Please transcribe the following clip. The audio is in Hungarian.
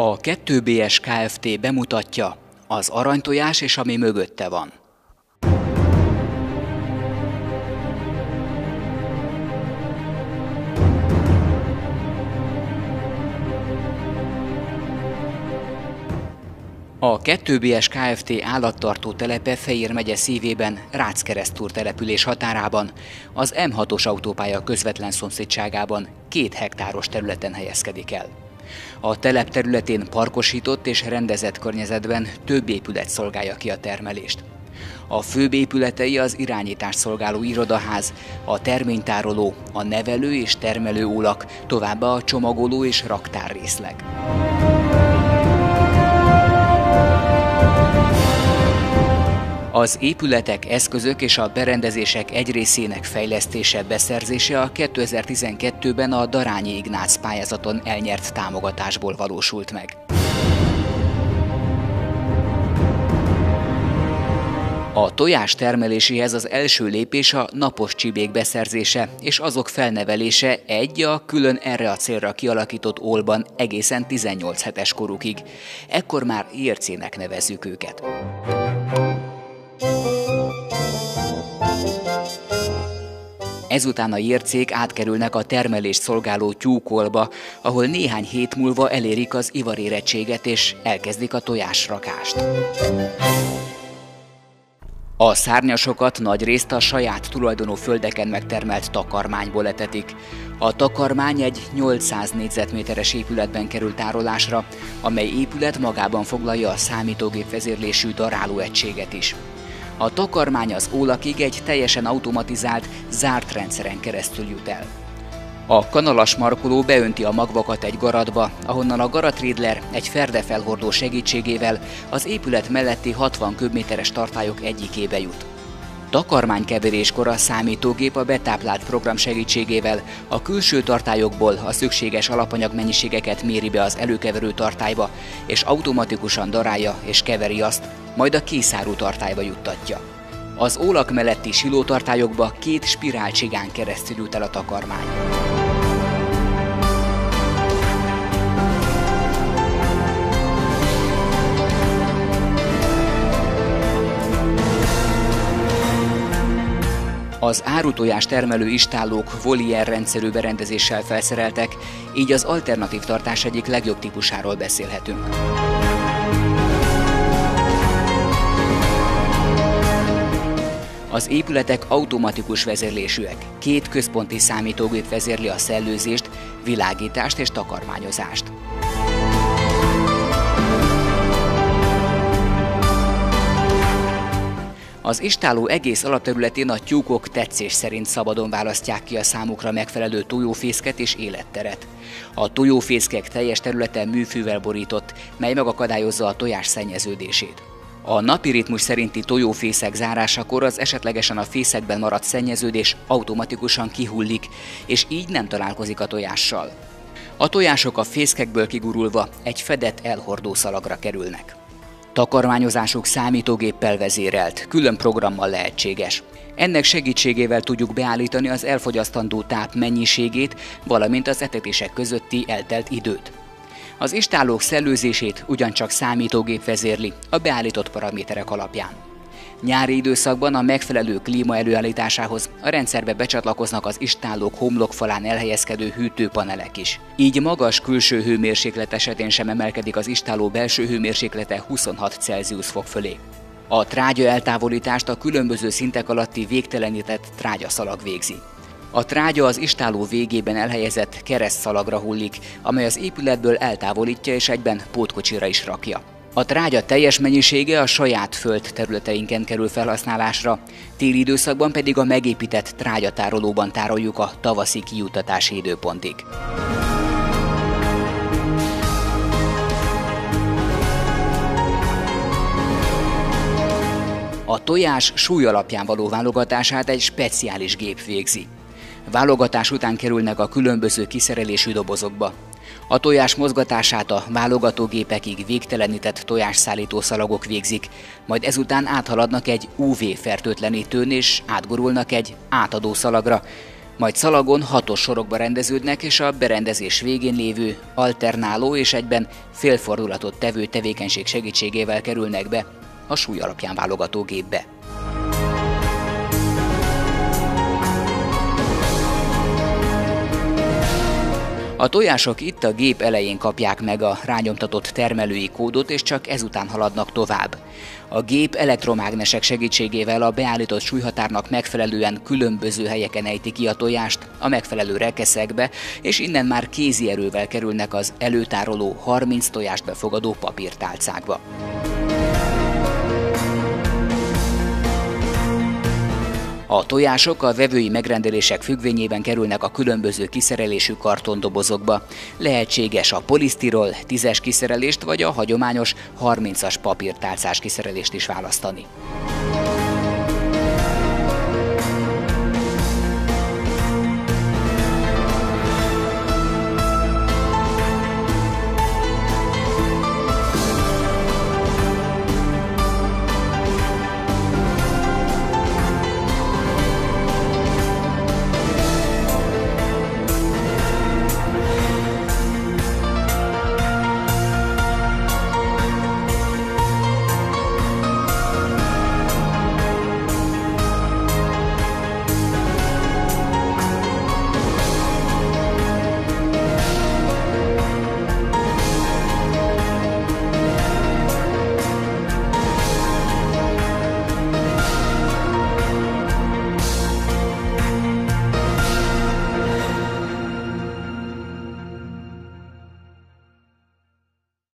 A 2BS Kft. Bemutatja az aranytojás és ami mögötte van. A 2BS Kft. Állattartó telepe Fejér megye szívében, Rácz-Keresztúr település határában, az M6-os autópálya közvetlen szomszédságában 2 hektáros területen helyezkedik el. A telep területén parkosított és rendezett környezetben több épület szolgálja ki a termelést. A főbb épületei az irányítást szolgáló irodaház, a terménytároló, a nevelő és termelő ólak, továbbá a csomagoló és raktárrészleg. Az épületek, eszközök és a berendezések egy részének fejlesztése, beszerzése a 2012-ben a Darányi Ignác pályázaton elnyert támogatásból valósult meg. A tojás termeléséhez az első lépés a napos csibék beszerzése és azok felnevelése a külön erre a célra kialakított ólban egészen 18 hetes korukig. Ekkor már ércének nevezzük őket. Ezután a ércék átkerülnek a termelést szolgáló tyúkolba, ahol néhány hét múlva elérik az ivarérettséget és elkezdik a tojásrakást. A szárnyasokat nagyrészt a saját tulajdonú földeken megtermelt takarmányból etetik. A takarmány egy 800 négyzetméteres épületben kerül tárolásra, amely épület magában foglalja a számítógép vezérlésű darálóegységet is. A takarmány az ólakig egy teljesen automatizált, zárt rendszeren keresztül jut el. A kanalas markoló beönti a magvakat egy garatba, ahonnan a garatrédler egy ferdefelhordó segítségével az épület melletti 60 köbméteres tartályok egyikébe jut. Takarmánykeveréskor a számítógép a betáplált program segítségével a külső tartályokból a szükséges alapanyag mennyiségeket méri be az előkeverő tartályba, és automatikusan darálja és keveri azt, majd a készárú tartályba juttatja. Az ólak melletti silótartályokba 2 spirálcsigán keresztül jut el a takarmány. Az árutojás termelő istállók voliér rendszerű berendezéssel felszereltek, így az alternatív tartás egyik legjobb típusáról beszélhetünk. Az épületek automatikus vezérlésűek. 2 központi számítógép vezérli a szellőzést, világítást és takarmányozást. Az istálló egész alapterületén a tyúkok tetszés szerint szabadon választják ki a számukra megfelelő tojófészket és életteret. A tojófészkek teljes területen műfűvel borított, mely megakadályozza a tojás szennyeződését. A napi ritmus szerinti tojófészek zárásakor az esetlegesen a fészekben maradt szennyeződés automatikusan kihullik, és így nem találkozik a tojással. A tojások a fészkekből kigurulva egy fedett elhordó szalagra kerülnek. Takarmányozásuk számítógéppel vezérelt, külön programmal lehetséges. Ennek segítségével tudjuk beállítani az elfogyasztandó táp mennyiségét, valamint az etetések közötti eltelt időt. Az istállók szellőzését ugyancsak számítógép vezérli a beállított paraméterek alapján. Nyári időszakban a megfelelő klíma előállításához a rendszerbe becsatlakoznak az istállók homlokfalán elhelyezkedő hűtőpanelek is. Így magas külső hőmérséklet esetén sem emelkedik az istálló belső hőmérséklete 26 Celsius fok fölé. A trágya eltávolítást a különböző szintek alatti végtelenített trágyaszalag végzi. A trágya az istálló végében elhelyezett keresztszalagra hullik, amely az épületből eltávolítja és egyben pótkocsira is rakja. A trágya teljes mennyisége a saját föld területeinken kerül felhasználásra, téli időszakban pedig a megépített trágyatárolóban tároljuk a tavaszi kijuttatási időpontig. A tojás súly alapján való válogatását egy speciális gép végzi. Válogatás után kerülnek a különböző kiszerelésű dobozokba. A tojás mozgatását a válogatógépekig végtelenített tojásszállító szalagok végzik, majd ezután áthaladnak egy UV fertőtlenítőn és átgurulnak egy átadó szalagra, Majd szalagon 6-os sorokba rendeződnek, és a berendezés végén lévő, alternáló és egyben félfordulatot tevő tevékenység segítségével kerülnek be a súly alapján válogató gépbe. A tojások itt a gép elején kapják meg a rányomtatott termelői kódot, és csak ezután haladnak tovább. A gép elektromágnesek segítségével a beállított súlyhatárnak megfelelően különböző helyeken ejti ki a tojást a megfelelő rekeszekbe, és innen már kézi erővel kerülnek az előtároló 30 tojást befogadó papírtálcákba. A tojások a vevői megrendelések függvényében kerülnek a különböző kiszerelésű kartondobozokba. Lehetséges a polisztirol 10-es kiszerelést vagy a hagyományos 30-as papírtálcás kiszerelést is választani.